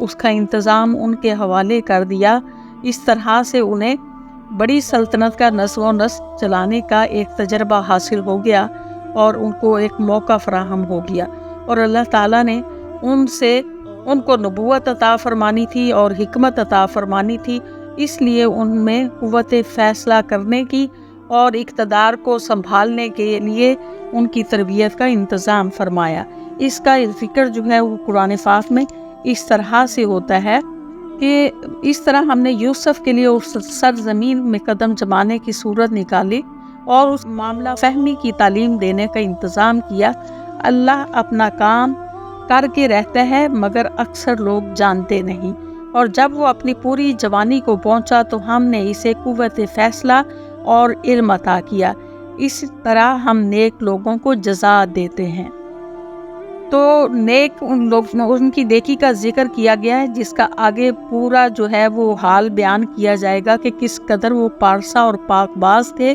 اس کا انتظام ان کے حوالے کر دیا۔ اس طرح سے انہیں بڑی سلطنت کا نظم و نسق چلانے کا ایک تجربہ حاصل ہو گیا اور ان کو ایک موقع فراہم ہو گیا، اور اللہ تعالیٰ نے ان کو نبوت عطا فرمانی تھی اور حکمت عطا فرمانی تھی، اس لیے ان میں قوت فیصلہ کرنے کی اور اقتدار کو سنبھالنے کے لیے ان کی تربیت کا انتظام فرمایا۔ اس کا ذکر جو ہے وہ قرآن پاک میں اس طرح سے ہوتا ہے کہ اس طرح ہم نے یوسف کے لیے اس سرزمین میں قدم جمانے کی صورت نکالی اور اس معاملہ فہمی کی تعلیم دینے کا انتظام کیا۔ اللہ اپنا کام کر کے رہتا ہے مگر اکثر لوگ جانتے نہیں، اور جب وہ اپنی پوری جوانی کو پہنچا تو ہم نے اسے قوت فیصلہ اور علم عطا کیا۔ اس طرح ہم نیک لوگوں کو جزا دیتے ہیں۔ تو نیک ان کی نیکی کا ذکر کیا گیا ہے، جس کا آگے پورا جو ہے وہ حال بیان کیا جائے گا کہ کس قدر وہ پارسا اور پاک باز تھے،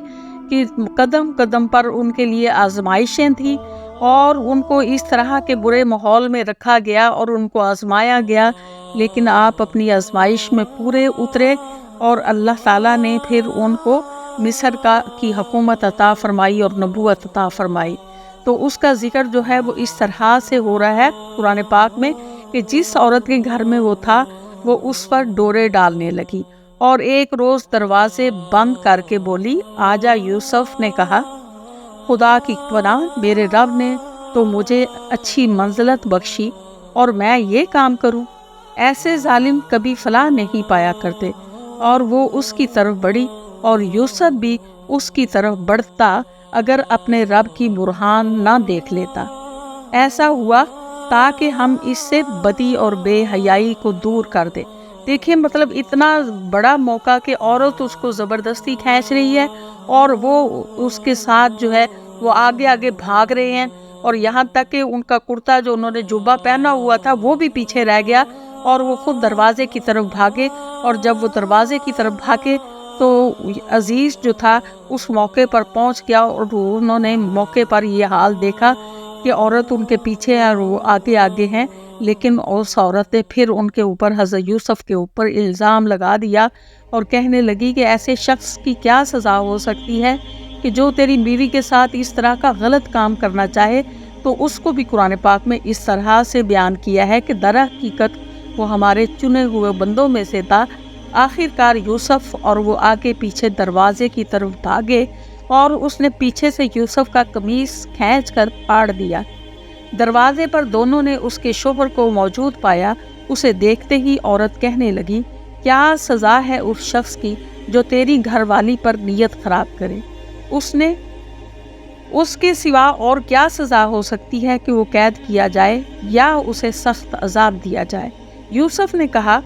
کہ قدم قدم پر ان کے لیے آزمائشیں تھیں اور ان کو اس طرح کے برے ماحول میں رکھا گیا اور ان کو آزمایا گیا، لیکن آپ اپنی آزمائش میں پورے اترے اور اللہ تعالیٰ نے پھر ان کو مصر کی حکومت عطا فرمائی اور نبوت عطا فرمائی۔ تو اس کا ذکر جو ہے وہ اس طرح سے ہو رہا ہے قرآن پاک میں کہ جس عورت کے گھر میں وہ تھا وہ اس پر ڈورے ڈالنے لگی اور ایک روز دروازے بند کر کے بولی، آجا۔ یوسف نے کہا، خدا کی پناہ، میرے رب نے تو مجھے اچھی منزلت بخشی اور میں یہ کام کروں؟ ایسے ظالم کبھی فلاح نہیں پایا کرتے۔ اور وہ اس کی طرف بڑھی اور یوسف بھی اس کی طرف بڑھتا اگر اپنے رب کی برہان نہ دیکھ لیتا۔ ایسا ہوا تاکہ ہم اس سے بدی اور بے حیائی کو دور کر دیں۔ دیکھیں، مطلب اتنا بڑا موقع کہ عورت اس کو زبردستی کھینچ رہی ہے اور وہ اس کے ساتھ جو ہے وہ آگے آگے بھاگ رہے ہیں، اور یہاں تک کہ ان کا کرتا جو انہوں نے جبہ پہنا ہوا تھا وہ بھی پیچھے رہ گیا اور وہ خود دروازے کی طرف بھاگے۔ اور جب وہ دروازے کی طرف بھاگے تو عزیز جو تھا اس موقع پر پہنچ گیا، اور انہوں نے موقع پر یہ حال دیکھا کہ عورت ان کے پیچھے ہے اور وہ آگے آگے ہیں، لیکن اس عورت نے پھر ان کے اوپر، حضرت یوسف کے اوپر الزام لگا دیا اور کہنے لگی کہ ایسے شخص کی کیا سزا ہو سکتی ہے کہ جو تیری بیوی کے ساتھ اس طرح کا غلط کام کرنا چاہے۔ تو اس کو بھی قرآن پاک میں اس طرح سے بیان کیا ہے کہ در حقیقت وہ ہمارے چنے ہوئے بندوں میں سے تھا۔ آخر کار یوسف اور وہ آگے پیچھے دروازے کی طرف بھاگے اور اس نے پیچھے سے یوسف کا قمیص کھینچ کر پھاڑ دیا۔ دروازے پر دونوں نے اس کے شوہر کو موجود پایا۔ اسے دیکھتے ہی عورت کہنے لگی، کیا سزا ہے اس شخص کی جو تیری گھر والی پر نیت خراب کرے؟ اس کے سوا اور کیا سزا ہو سکتی ہے کہ وہ قید کیا جائے یا اسے سخت عذاب دیا جائے؟ یوسف نے کہا،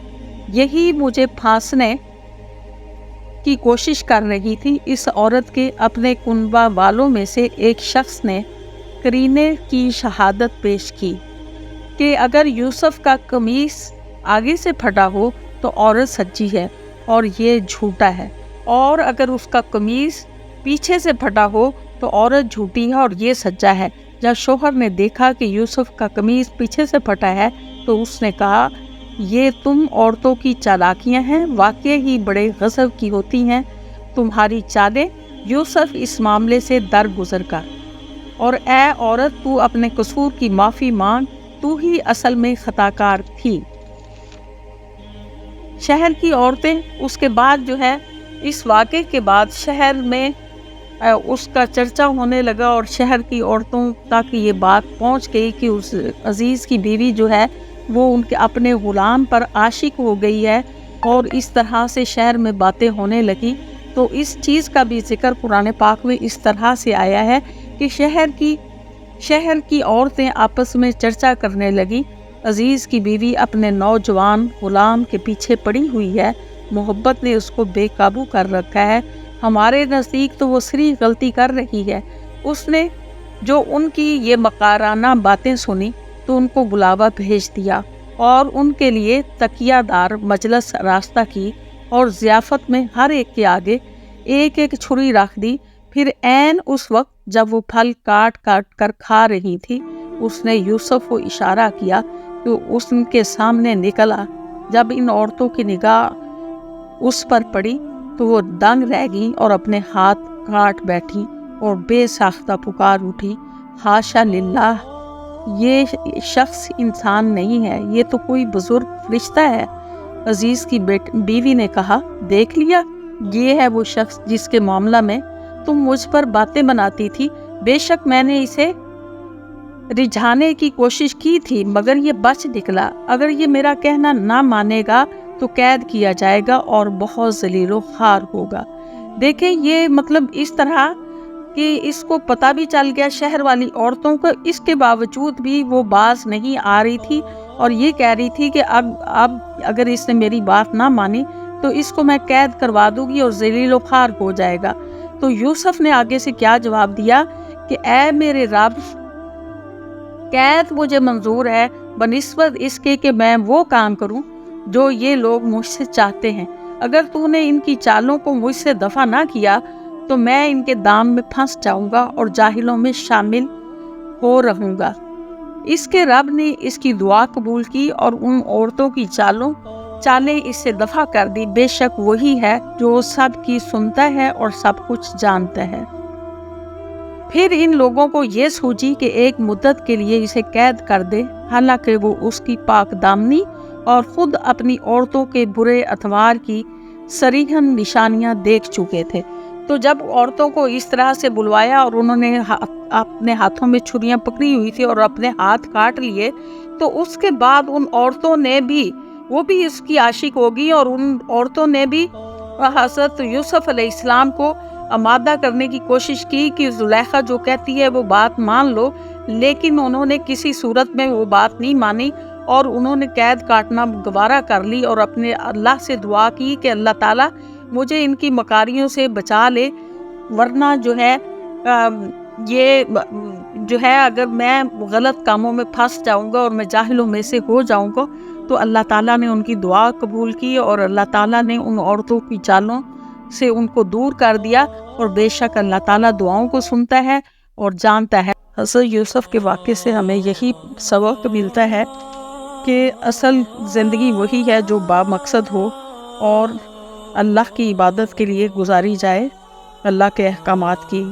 یہی مجھے پھانسنے کی کوشش کر رہی تھی۔ اس عورت کے اپنے کنبہ والوں میں سے ایک شخص نے قرینے کی شہادت پیش کی کہ اگر یوسف کا قمیص آگے سے پھٹا ہو تو عورت سچی ہے اور یہ جھوٹا ہے، اور اگر اس کا قمیص پیچھے سے پھٹا ہو تو عورت جھوٹی ہے اور یہ سچا ہے۔ جب شوہر نے دیکھا کہ یوسف کا قمیص پیچھے سے پھٹا ہے تو اس نے کہا، یہ تم عورتوں کی چالاکیاں ہیں، واقعی ہی بڑے غضب کی ہوتی ہیں تمہاری چالیں۔ یوسف اس معاملے سے درگزر کر، اور اے عورت تو اپنے قصور کی معافی مانگ، تو ہی اصل میں خطا کار تھی۔ شہر کی عورتیں اس کے بعد جو ہے اس واقعے کے بعد شہر میں اس کا چرچا ہونے لگا اور شہر کی عورتوں تک یہ بات پہنچ گئی کہ اس عزیز کی بیوی جو ہے وہ ان کے اپنے غلام پر عاشق ہو گئی ہے، اور اس طرح سے شہر میں باتیں ہونے لگی۔ تو اس چیز کا بھی ذکر قرآن پاک میں اس طرح سے آیا ہے کہ شہر کی عورتیں آپس میں چرچا کرنے لگی، عزیز کی بیوی اپنے نوجوان غلام کے پیچھے پڑی ہوئی ہے، محبت نے اس کو بے قابو کر رکھا ہے، ہمارے نزدیک تو وہ صریح غلطی کر رہی ہے۔ اس نے جو ان کی یہ مکارانہ باتیں سنی تو ان کو بلاوا بھیج دیا اور ان کے لیے تکیہ دار مجلس راستہ کی، اور ضیافت میں ہر ایک کے آگے ایک ایک چھری رکھ دی۔ پھر عین اس وقت جب وہ پھل کاٹ کاٹ کر کھا رہی تھی، اس نے یوسف کو اشارہ کیا کہ اس کے سامنے نکلا جب ان عورتوں کی نگاہ اس پر پڑی تو وہ دنگ رہ گئیں اور اپنے ہاتھ کاٹ بیٹھی اور بے ساختہ پکار اٹھی، حاشا للہ، یہ شخص انسان نہیں ہے، یہ تو کوئی بزرگ فرشتہ ہے۔ عزیز کی بیوی نے کہا، دیکھ لیا، یہ ہے وہ شخص جس کے معاملہ میں تم مجھ پر باتیں بناتی تھی۔ بے شک میں نے اسے رجھانے کی کوشش کی تھی مگر یہ بچ نکلا۔ اگر یہ میرا کہنا نہ مانے گا تو قید کیا جائے گا اور بہت ذلیل و خوار ہوگا۔ دیکھیں یہ مطلب اس طرح کہ اس کو پتہ بھی چل گیا شہر والی عورتوں کو، اس کے باوجود بھی وہ باز نہیں آ رہی تھی اور یہ کہہ رہی تھی کہ اب اگر اس نے میری بات نہ مانی تو اس کو میں قید کروا دوں گی اور ذلیل و خوار ہو جائے گا۔ تو یوسف نے آگے سے کیا جواب دیا کہ اے میرے رب، قید مجھے منظور ہے بنسبت اس کے کہ میں وہ کام کروں جو یہ لوگ مجھ سے چاہتے ہیں۔ اگر تو نے ان کی چالوں کو مجھ سے دفع نہ کیا تو میں ان کے دام میں پھنس جاؤں گا اور جاہلوں میں شامل ہو رہوں گا۔ اس کے رب نے اس کی دعا قبول کی اور ان عورتوں کی چالیں اس سے دفع کر دی۔ بے شک وہی ہے جو سب کی سنتا ہے اور سب کچھ جانتا ہے۔ پھر ان لوگوں کو یہ سوچی کہ ایک مدت کے لیے اسے قید کر دے، حالانکہ وہ اس کی پاک دامنی اور خود اپنی عورتوں کے برے اطوار کی صریحاً نشانیاں دیکھ چکے تھے۔ تو جب عورتوں کو اس طرح سے بلوایا اور انہوں نے اپنے ہاتھوں میں چھریاں پکڑی ہوئی تھی اور اپنے ہاتھ کاٹ لیے، تو اس کے بعد ان عورتوں نے بھی، وہ بھی اس کی عاشق ہوگی اور ان عورتوں نے بھی حضرت یوسف علیہ السلام کو آمادہ کرنے کی کوشش کی کہ زلیخا جو کہتی ہے وہ بات مان لو، لیکن انہوں نے کسی صورت میں وہ بات نہیں مانی اور انہوں نے قید کاٹنا گوارا کر لی اور اپنے اللہ سے دعا کی کہ اللہ تعالیٰ مجھے ان کی مکاریوں سے بچا لے، ورنہ یہ جو ہے اگر میں غلط کاموں میں پھنس جاؤں گا اور میں جاہلوں میں سے ہو جاؤں گا۔ تو اللہ تعالیٰ نے ان کی دعا قبول کی اور اللہ تعالیٰ نے ان عورتوں کی چالوں سے ان کو دور کر دیا، اور بے شک اللہ تعالیٰ دعاؤں کو سنتا ہے اور جانتا ہے۔ حضرت یوسف کے واقعے سے ہمیں یہی سبق ملتا ہے کہ اصل زندگی وہی ہے جو با مقصد ہو اور اللہ کی عبادت کے لیے گزاری جائے، اللہ کے احکامات کی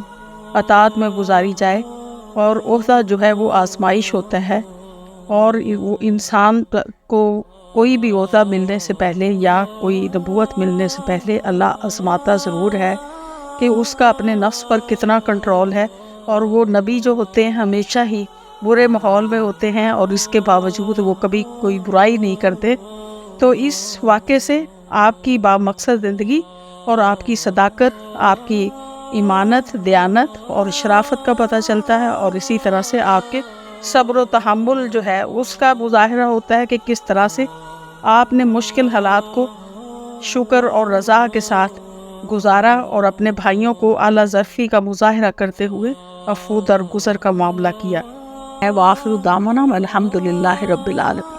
اطاعت میں گزاری جائے، اور عہدہ جو ہے وہ آزمائش ہوتا ہے، اور وہ انسان کو کوئی بھی عہدہ ملنے سے پہلے یا کوئی نبوت ملنے سے پہلے اللہ آزماتا ضرور ہے کہ اس کا اپنے نفس پر کتنا کنٹرول ہے۔ اور وہ نبی جو ہوتے ہیں ہمیشہ ہی برے ماحول میں ہوتے ہیں اور اس کے باوجود وہ کبھی کوئی برائی نہیں کرتے۔ تو اس واقعے سے آپ کی با مقصد زندگی اور آپ کی صداقت، آپ کی ایمانت، دیانت اور شرافت کا پتہ چلتا ہے، اور اسی طرح سے آپ کے صبر و تحمل جو ہے اس کا مظاہرہ ہوتا ہے کہ کس طرح سے آپ نے مشکل حالات کو شکر اور رضا کے ساتھ گزارا اور اپنے بھائیوں کو اعلیٰ ظرفی کا مظاہرہ کرتے ہوئے عفو درگزر کا معاملہ کیا۔ وآخر دعوانا الحمد للہ رب العالمین۔